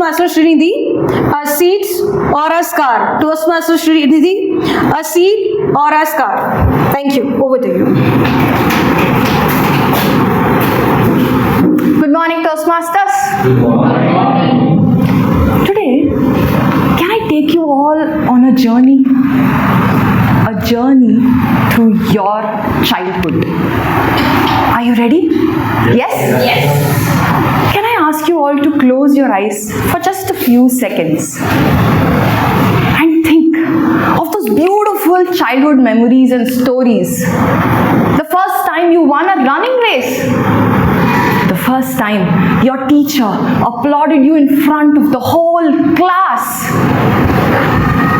Toastmaster Sreenidhi, a seat or a scar? Toastmaster Sreenidhi, a seat or a scar? Thank you. Over to you. Good morning, Toastmasters. Good morning. Today, can I take you all on a journey? A journey through your childhood. Are you ready? Yes? Yes. Can I ask you all to close your eyes for just a few seconds and think of those beautiful childhood memories and stories. The first time you won a running race. The first time your teacher applauded you in front of the whole class.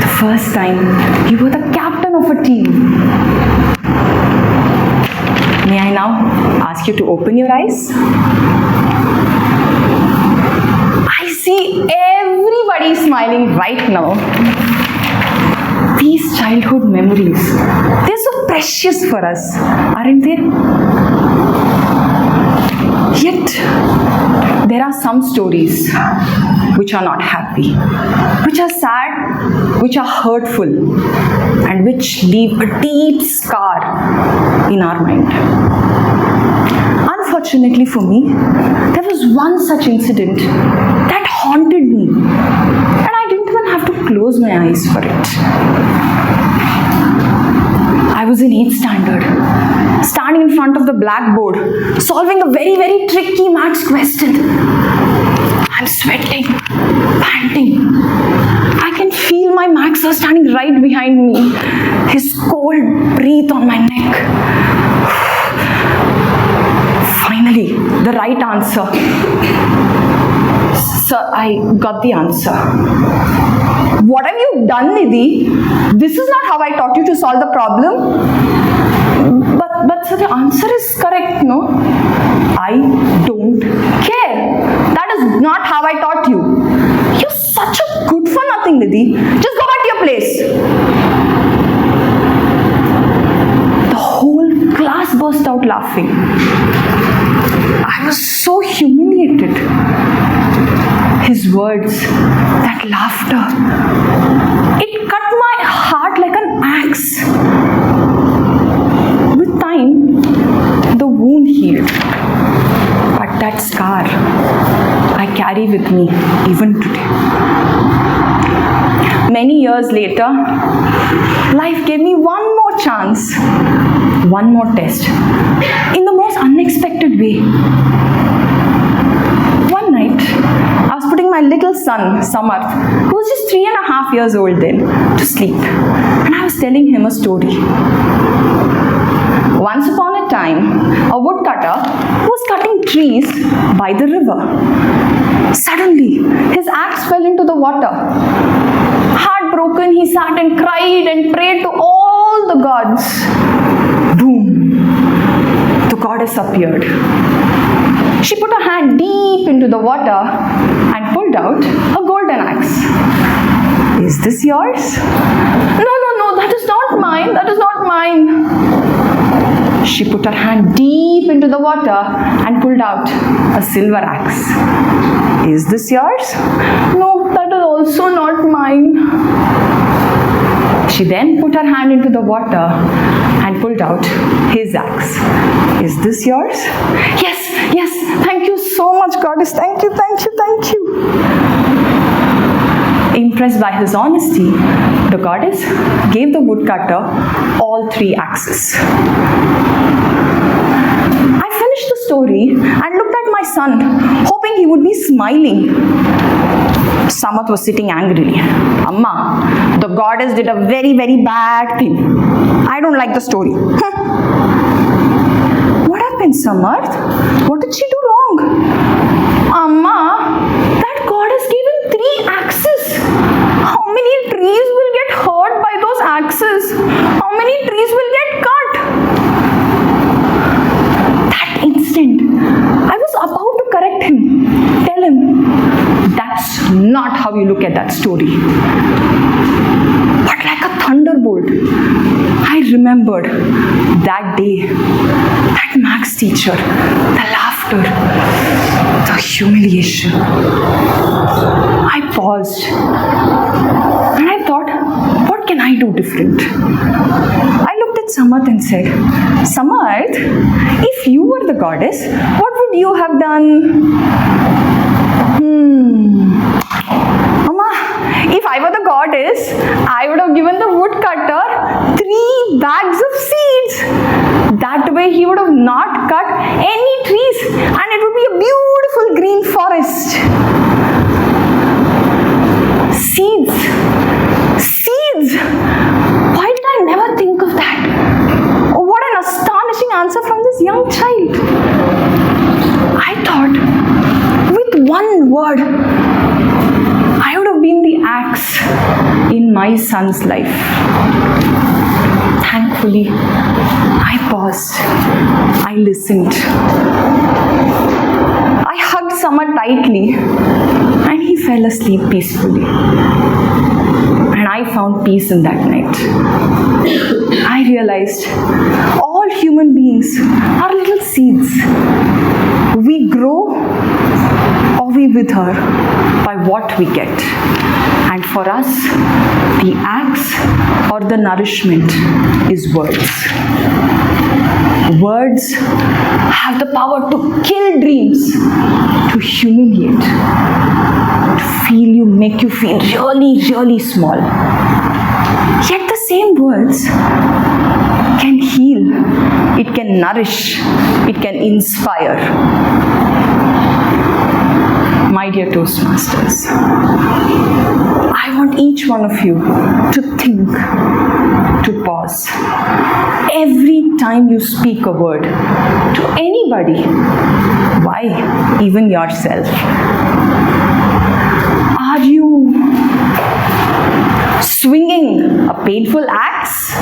The first time you were the captain of a team. May I now ask you to open your eyes? I see everybody smiling right now. These childhood memories, they're so precious for us, aren't they? Yet, there are some stories which are not happy, which are sad, which are hurtful, and which leave a deep scar in our mind. Unfortunately for me, there was one such incident that haunted me, and I didn't even have to close my eyes for it. I was in 8th standard, standing in front of the blackboard, solving a very, very tricky maths question. I'm sweating, panting. I can feel my maths sir standing right behind me, his cold breath on my neck. Finally, the right answer. Sir, I got the answer. What have you done, Nidhi? This is not how I taught you to solve the problem. But sir, the answer is correct, no? I don't care. That is not how I taught you. You're such a good for nothing, Nidhi. Just go back to your place. The whole class burst out laughing. I was so humiliated. His words, that laughter, it cut my heart like an axe. With time, the wound healed. But that scar, I carry with me even today. Many years later, life gave me one more chance, one more test, in the most unexpected way. One night, I was putting my little son, Samarth, who was just 3.5 years old then, to sleep. And I was telling him a story. Once upon a time, a woodcutter was cutting trees by the river. Suddenly, his axe fell into the water. Heartbroken, he sat and cried and prayed to all the gods. Boom! The goddess appeared. She put her hand deep into the water and pulled out a golden axe. Is this yours? No, that is not mine. That is not mine. She put her hand deep into the water and pulled out a silver axe. Is this yours? No, that is also not mine. She then put her hand into the water and pulled out his axe. Is this yours? Yes, thank you so much, goddess. Thank you. Impressed by his honesty, the goddess gave the woodcutter all 3 axes. I finished the story and looked at my son, hoping he would be smiling. Samarth was sitting angrily. Amma, the goddess did a very, very bad thing. I don't like the story. What happened, Samarth? What did she do wrong? Amma, that goddess gave him 3 axes. How many trees will get hurt by those axes? How many trees will get cut? That instant, I was about to correct him, tell him, that's not how you look at that story. But like a thunderbolt, I remembered that day, that maths teacher, the laughter, the humiliation. I paused and I thought, what can I do different? I looked at Samarth and said, Samarth, if you were the goddess, what would you have done? Mama, if I were the goddess, I would have given the woodcutter 3 bags of seeds. That way he would have not cut any trees and it would be a beautiful green forest. Seeds. Seeds. Why did I never think of that? Oh, what an astonishing answer from this young child. I thought, with one word, I would have been the axe in my son's life. Thankfully, I paused. I listened. I hugged Samar tightly and he fell asleep peacefully. And I found peace in that night. I realized all human beings are little seeds. We grow or we wither by what we get. And for us, the axe or the nourishment is words. Words have the power to kill dreams, to humiliate, to make you feel really, really small. Yet the same words can heal, it can nourish, it can inspire. My dear Toastmasters, I want each one of you to think, to pause. Every time you speak a word to anybody, why, even yourself, are you swinging a painful axe?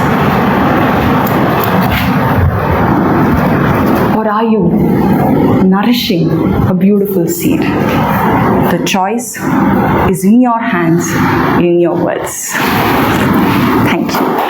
Or are you nourishing a beautiful seed? The choice is in your hands, in your words. Thank you.